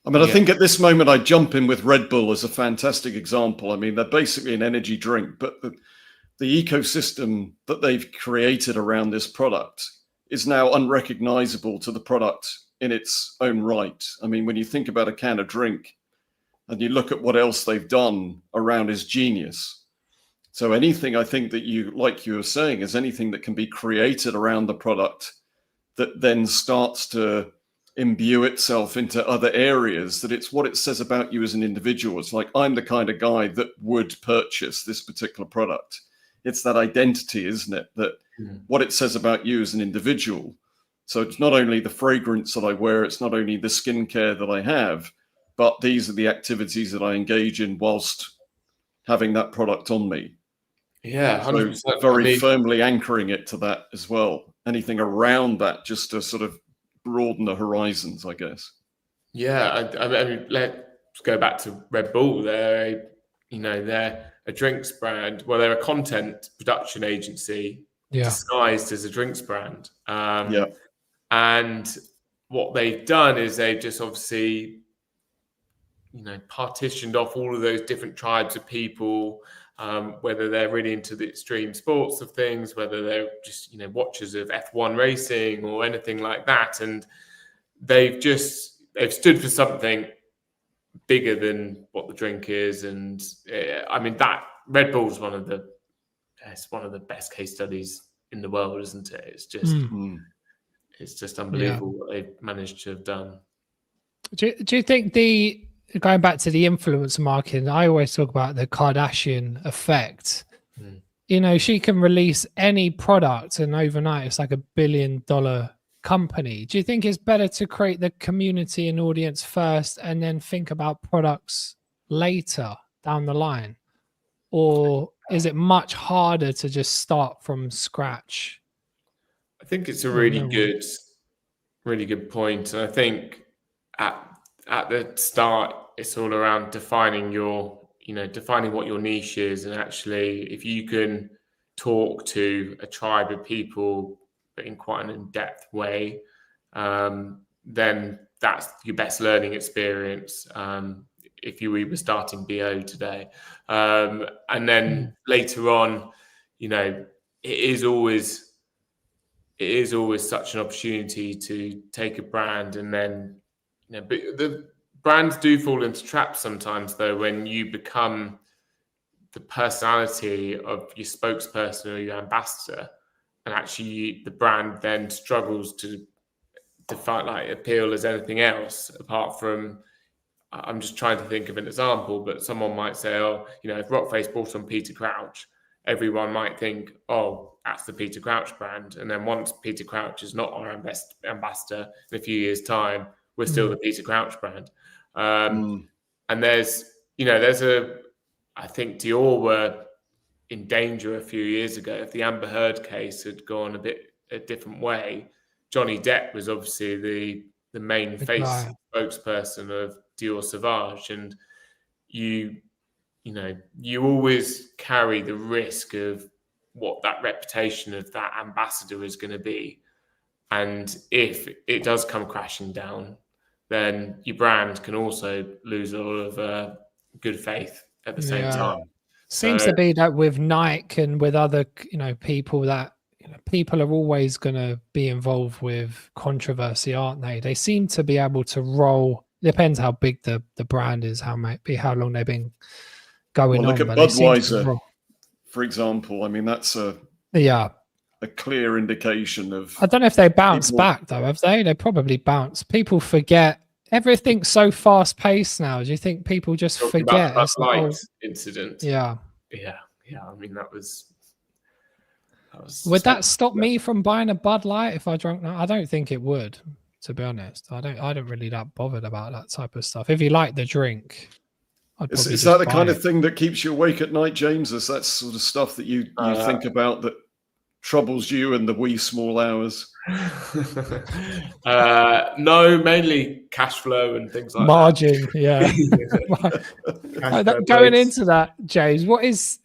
I think at this moment I jump in with Red Bull as a fantastic example. I mean, they're basically an energy drink, but the ecosystem that they've created around this product is now unrecognizable to the product in its own right. I mean, when you think about a can of drink and you look at what else they've done around is genius. So anything, I think, that you were saying, is anything that can be created around the product that then starts to imbue itself into other areas, that it's what it says about you as an individual. It's like, I'm the kind of guy that would purchase this particular product. It's that identity, isn't it? That what it says about you as an individual. So it's not only the fragrance that I wear, it's not only the skincare that I have, but these are the activities that I engage in whilst having that product on me. Yeah, 100%. So very firmly anchoring it to that as well. Anything around that just to sort of broaden the horizons, I guess. Yeah, I mean, let's go back to Red Bull. They're a drinks brand. Well, they're a content production agency disguised as a drinks brand. And what they've done is they've just obviously, partitioned off all of those different tribes of people. Whether they're really into the extreme sports of things, whether they're just, watchers of F1 racing or anything like that. And they've stood for something bigger than what the drink is. And I mean, that Red Bull is one of the best case studies in the world, isn't it? It's just, it's just unbelievable what they've managed to have done. Do you think going back to the influencer marketing, I always talk about the Kardashian effect. She can release any product and overnight it's like $1 billion company. Do you think it's better to create the community and audience first and then think about products later down the line? Or is it much harder to just start from scratch? I think it's a really good point. And I think at the start, it's all around defining what your niche is. And actually, if you can talk to a tribe of people, but in quite an in-depth way, then that's your best learning experience. If you were starting BO today. And then later on, it is always such an opportunity to take a brand and then, but the brands do fall into traps sometimes, though, when you become the personality of your spokesperson or your ambassador, and actually the brand then struggles to appeal as anything else apart from. I'm just trying to think of an example, but someone might say, if Rockface brought on Peter Crouch, everyone might think, that's the Peter Crouch brand. And then once Peter Crouch is not our ambassador in a few years' time, we're still the Peter Crouch brand. And there's I think Dior were in danger a few years ago. If the Amber Heard case had gone a different way, Johnny Depp was obviously the main face spokesperson of Dior Sauvage, and you always carry the risk of what that reputation of that ambassador is going to be. And if it does come crashing down, then your brand can also lose a lot of good faith at the same time. Seems to be that with Nike and with other, people that people are always going to be involved with controversy, aren't they? They seem to be able to roll. Depends how big the brand is, how long they've been going on. Look at Budweiser, for example. I mean, that's a clear indication of. I don't know if they bounce back though. Have they? They probably bounce. People forget. Everything's so fast paced now. Do you think people just forget? About that light incident. Yeah. yeah. I mean, that was would that stop me from buying a Bud Light if I drank that? I don't think it would, to be honest. I don't really that bothered about that type of stuff. If you like the drink, is that the kind of thing that keeps you awake at night, James? Is that sort of stuff that you think about that troubles you in the wee small hours? No, mainly cash flow and things like margin, that. Yeah. Going into that, James, what is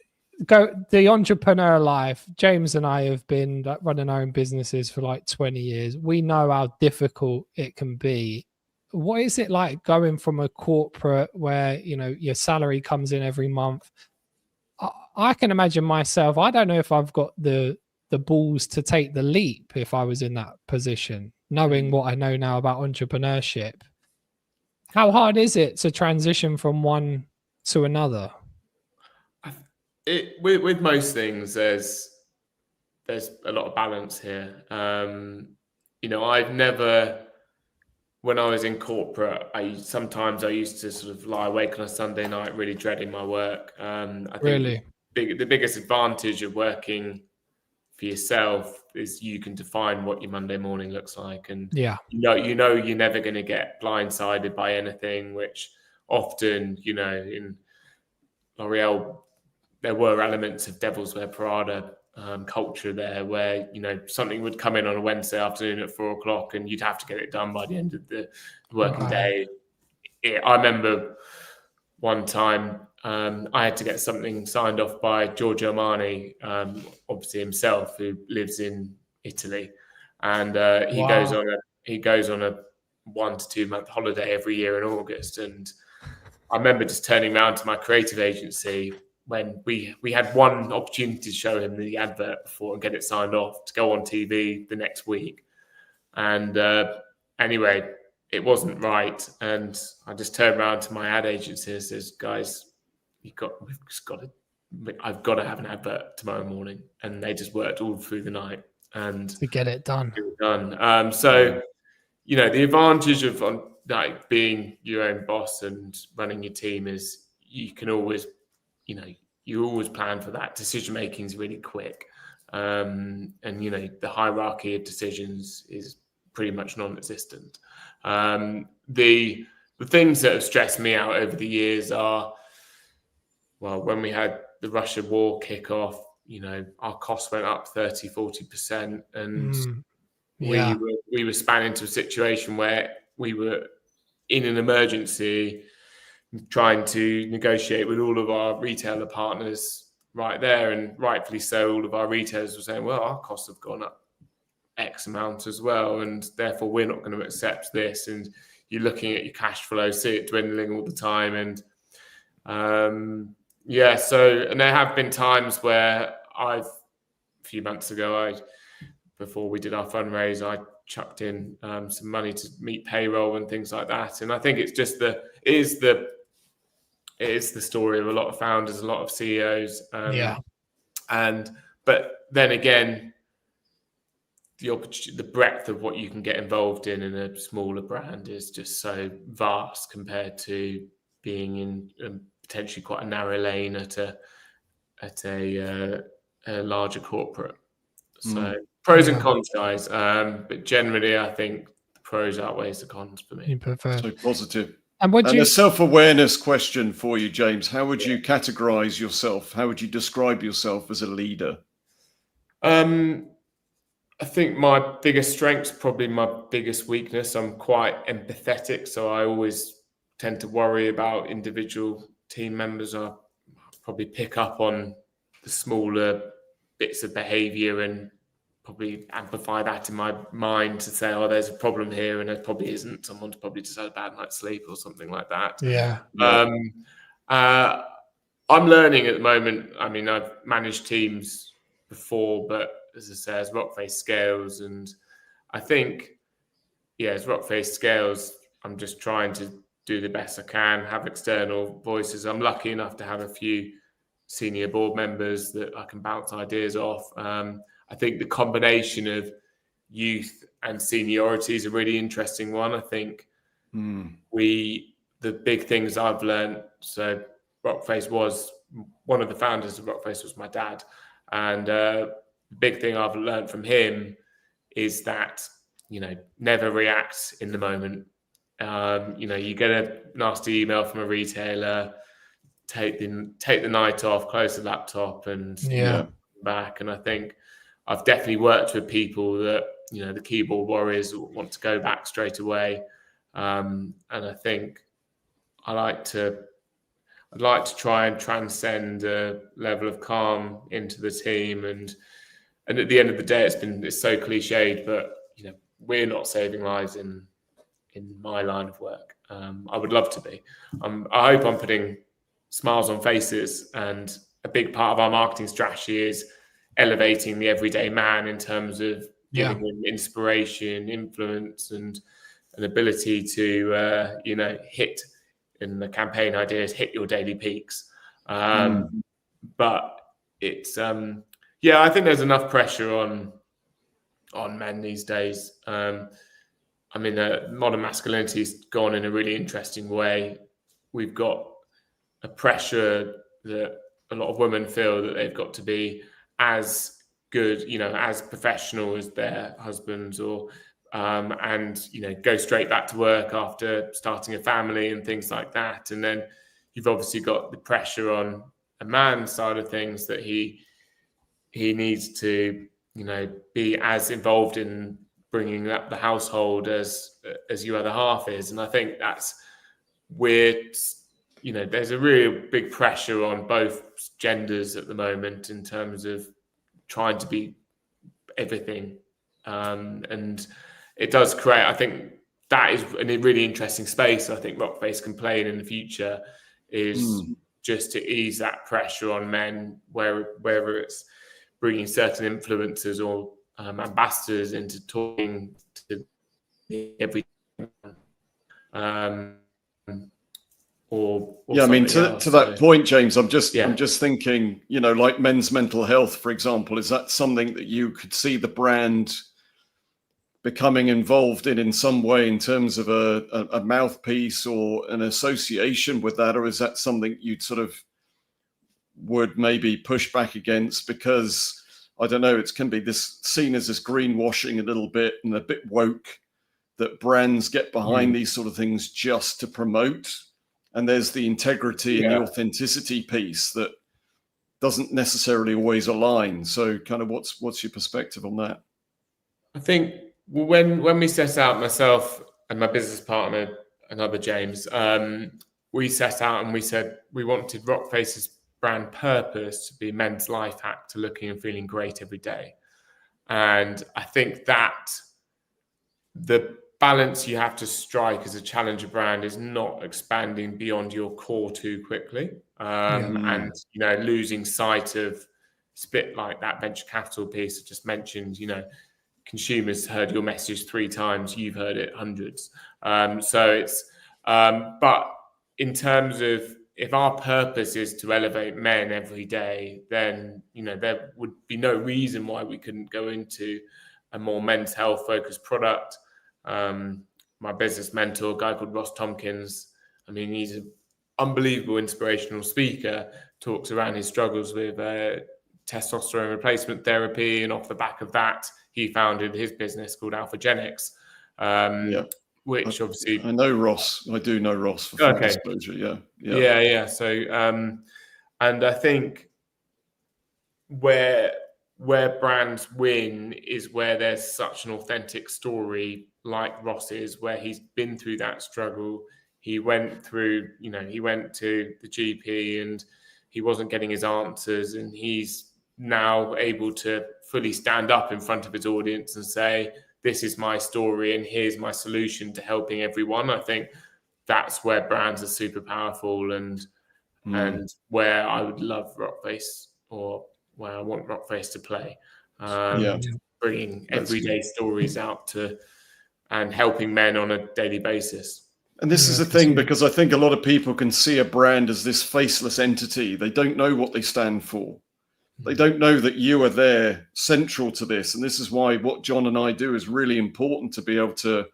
the entrepreneur life? James and I have been running our own businesses for like 20 years. We know how difficult it can be. What is it like going from a corporate where, you know, your salary comes in every month? I can imagine myself, I don't know if I've got the balls to take the leap if I was in that position, knowing what I know now about entrepreneurship. How hard is it to transition from one to another? With most things, there's a lot of balance here. You know, I've never, when I was in corporate, I used to sort of lie awake on a Sunday night, really dreading my work. I think the biggest advantage of working for yourself is you can define what your Monday morning looks like, and you know you're never going to get blindsided by anything. Which often, you know, in L'Oreal, there were elements of Devil's Wear Prada culture there, where, you know, something would come in on a Wednesday afternoon at 4 o'clock, and you'd have to get it done by the end of the working day. I remember one time I had to get something signed off by Giorgio Armani, obviously himself, who lives in Italy, and he goes on a 1 to 2 month holiday every year in August. And I remember just turning around to my creative agency when we had one opportunity to show him the advert before and get it signed off to go on TV the next week. And anyway, it wasn't right. And I just turned around to my ad agency and says, guys, I've got to have an advert tomorrow morning. And they just worked all through the night and to get it done. So, you know, the advantage of like being your own boss and running your team is you can always, you know, you always plan for that. Decision making is really quick. And, you know, the hierarchy of decisions is pretty much non-existent. The things that have stressed me out over the years are, well, when we had the Russia war kick off, you know, our costs went up 30-40%, and we were span into a situation where we were in an emergency trying to negotiate with all of our retailer partners right there, and rightfully so, all of our retailers were saying, well, our costs have gone up X amount as well, and therefore we're not going to accept this. And you're looking at your cash flow, see it dwindling all the time. And and there have been times where a few months ago, before we did our fundraise, I chucked in some money to meet payroll and things like that. And I think it's just it is the story of a lot of founders, a lot of CEOs. But then again, the breadth of what you can get involved in a smaller brand is just so vast compared to being in potentially quite a narrow lane at a larger corporate. So pros and cons, guys. But generally, I think the pros outweighs the cons for me. So positive. And a self-awareness question for you, James. How would you categorize yourself? How would you describe yourself as a leader? I think my biggest strength's probably my biggest weakness. I'm quite empathetic, so I always tend to worry about individual team members. I probably pick up on the smaller bits of behavior and probably amplify that in my mind to say, oh, there's a problem here, and there probably isn't. Someone's probably just had a bad night's sleep or something like that. I'm learning at the moment. I mean, I've managed teams before, but as I say, as Rockface scales, and I think, as Rockface scales, I'm just trying to do the best I can, have external voices. I'm lucky enough to have a few senior board members that I can bounce ideas off. I think the combination of youth and seniority is a really interesting one. I think the big things I've learned, so Rockface was one of the founders of Rockface was my dad. And the big thing I've learned from him is that, never react in the moment. You get a nasty email from a retailer, take the night off, close the laptop, and back. And I think I've definitely worked with people that, the keyboard warriors want to go back straight away. And I think I'd like to try and transcend a level of calm into the team. And at the end of the day, it's so cliched, but we're not saving lives in my line of work. I would love to be. I hope I'm putting smiles on faces, and a big part of our marketing strategy is elevating the everyday man in terms of giving him inspiration, influence, and an ability to hit, in the campaign ideas, hit your daily peaks. But it's I think there's enough pressure on men these days. Modern masculinity's gone in a really interesting way. We've got a pressure that a lot of women feel that they've got to be as good, as professional as their husbands, or go straight back to work after starting a family and things like that. And then you've obviously got the pressure on a man's side of things that he needs to, be as involved in bringing up the household as your other half is. And I think that's weird. There's a really big pressure on both genders at the moment in terms of trying to be everything. And it does create, I think that is a really interesting space. I think Rockface can play in the future is just to ease that pressure on men, whether it's bringing certain influencers or ambassadors into talking to every to that point, James, I'm just thinking, like men's mental health, for example, is that something that you could see the brand becoming involved in some way in terms of a mouthpiece or an association with that? Or is that something you'd sort of would maybe push back against? Because I don't know, it can be seen as this greenwashing a little bit and a bit woke, that brands get behind these sort of things just to promote. And there's the integrity and the authenticity piece that doesn't necessarily always align. So kind of what's your perspective on that? I think when we set out, myself and my business partner, another James, we set out and we said we wanted Rockface's brand purpose to be men's life hack to looking and feeling great every day. And I think that the balance you have to strike as a challenger brand is not expanding beyond your core too quickly, and losing sight of, it's a bit like that venture capital piece I just mentioned. Consumers heard your message 3 times, you've heard it hundreds. So it's but in terms of, if our purpose is to elevate men every day, then there would be no reason why we couldn't go into a more men's health focused product. My business mentor, a guy called Ross Tompkins, he's an unbelievable inspirational speaker, talks around his struggles with testosterone replacement therapy, and off the back of that, he founded his business called Alphagenics, which obviously... I know Ross. I do know Ross for full disclosure, Yeah. So, and I think where brands win is where there's such an authentic story like Ross's, where he's been through that struggle. He went through, he went to the GP and he wasn't getting his answers, and he's now able to fully stand up in front of his audience and say, this is my story and here's my solution to helping everyone. I think that's where brands are super powerful, and where I would love Rockface, or where I want Rockface to play. Bringing everyday stories out to, and helping men on a daily basis. And this is the thing, because I think a lot of people can see a brand as this faceless entity. They don't know what they stand for. They don't know that you are there central to this. And this is why what John and I do is really important, to be able to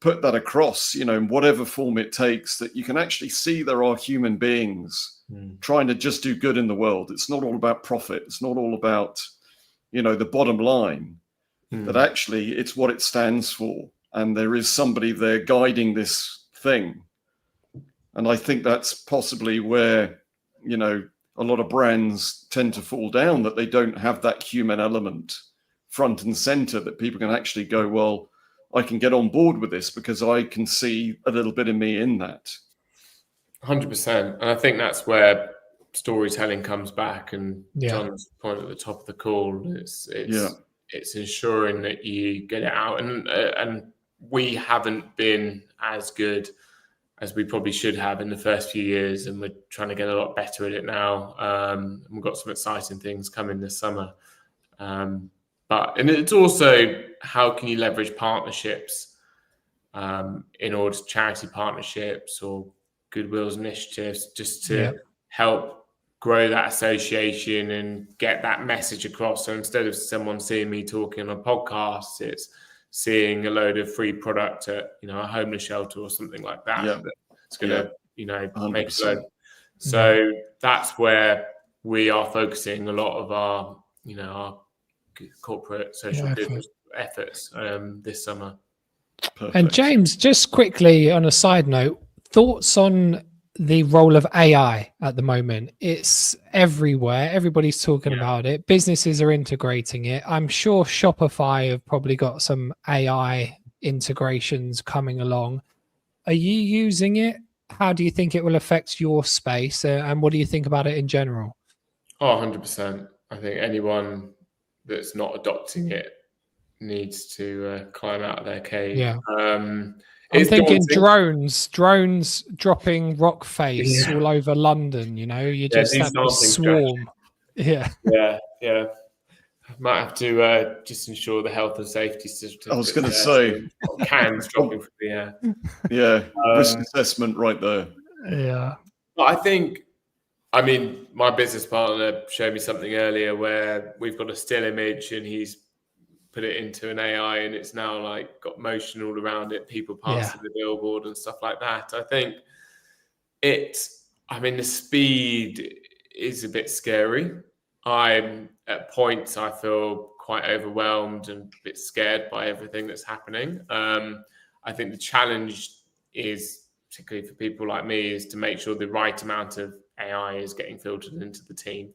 put that across, you know, in whatever form it takes, that you can actually see there are human beings trying to just do good in the world. It's not all about profit. It's not all about, you know, the bottom line, that actually it's what it stands for. And there is somebody there guiding this thing. And I think that's possibly where, you know, a lot of brands tend to fall down, that they don't have that human element front and center, that people can actually go, well, I can get on board with this because I can see a little bit of me in that. 100%. And I think that's where storytelling comes back. And John's point at the top of the call, it's ensuring that you get it out. And we haven't been as good as we probably should have in the first few years, and we're trying to get a lot better at it now. We've got some exciting things coming this summer. And it's also, how can you leverage partnerships in order to charity partnerships or goodwills initiatives, just to help grow that association and get that message across. So instead of someone seeing me talking on a podcast, it's seeing a load of free product at, you know, a homeless shelter or something like that. Yeah. It's going to, you know, 100%. make a load. So that's where we are focusing a lot of our, you know, our corporate social business efforts this summer. Perfect. And James, just quickly on a side note, thoughts on the role of AI at the moment? It's everywhere. Everybody's talking about it. Businesses are integrating it. I'm sure Shopify have probably got some AI integrations coming along. Are you using it? How do you think it will affect your space? And what do you think about it in general? Oh, 100%. I think anyone that's not adopting it needs to climb out of their cave. Yeah. I'm thinking drones dropping rock face all over London. You know, you just have a swarm. Yeah. Might have to just ensure the health and safety certificate. I was going to say cans dropping from the air. Yeah, risk assessment right there. Yeah. But I think, I mean, my business partner showed me something earlier where we've got a still image and he's put it into an AI and it's now like got motion all around it, people passing the billboard and stuff like that. I think the speed is a bit scary. At points I feel quite overwhelmed and a bit scared by everything that's happening. I think the challenge is, particularly for people like me, is to make sure the right amount of AI is getting filtered into the team.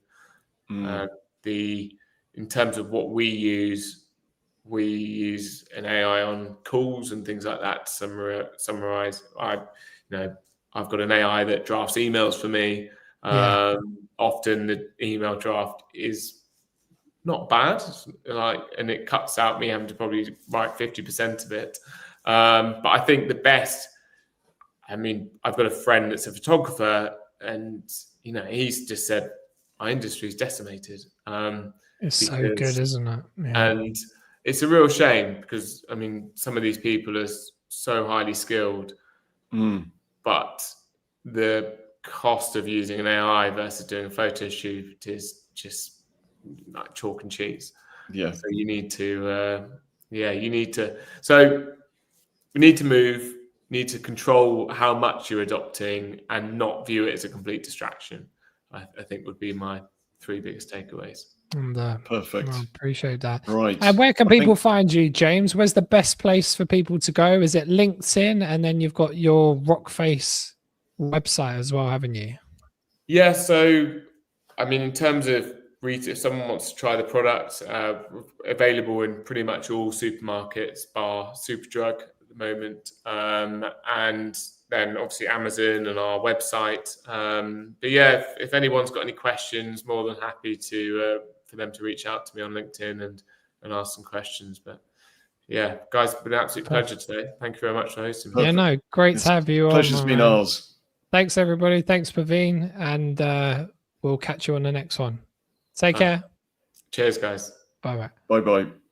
In terms of what we use an AI on calls and things like that to summarize. I've got an AI that drafts emails for me. Often the email draft is not bad, and it cuts out me having to probably write 50% of it. But I think the best, I mean, I've got a friend that's a photographer, and you know, he's just said our industry is decimated. It's so good, isn't it? Yeah. And it's a real shame because, I mean, some of these people are so highly skilled, but the cost of using an AI versus doing a photo shoot is just like chalk and cheese. Yeah. So you need to, so we need to move, need to control how much you're adopting and not view it as a complete distraction. I think would be my 3 biggest takeaways. And, perfect. I appreciate that. Right. And where can people find you, James? Where's the best place for people to go? Is it LinkedIn? And then you've got your Rockface website as well, haven't you? Yeah. So, I mean, in terms of retail, if someone wants to try the product, available in pretty much all supermarkets, bar Superdrug at the moment. And then obviously Amazon and our website. But yeah, if anyone's got any questions, more than happy for them to reach out to me on LinkedIn and ask some questions. But yeah, guys, it's been an absolute pleasure today. Thank you very much for hosting me. Yeah, no, great to have you on. Pleasure's been ours. Thanks, everybody. Thanks, Paveen. And we'll catch you on the next one. Take care. Cheers, guys. Bye-bye. Bye-bye.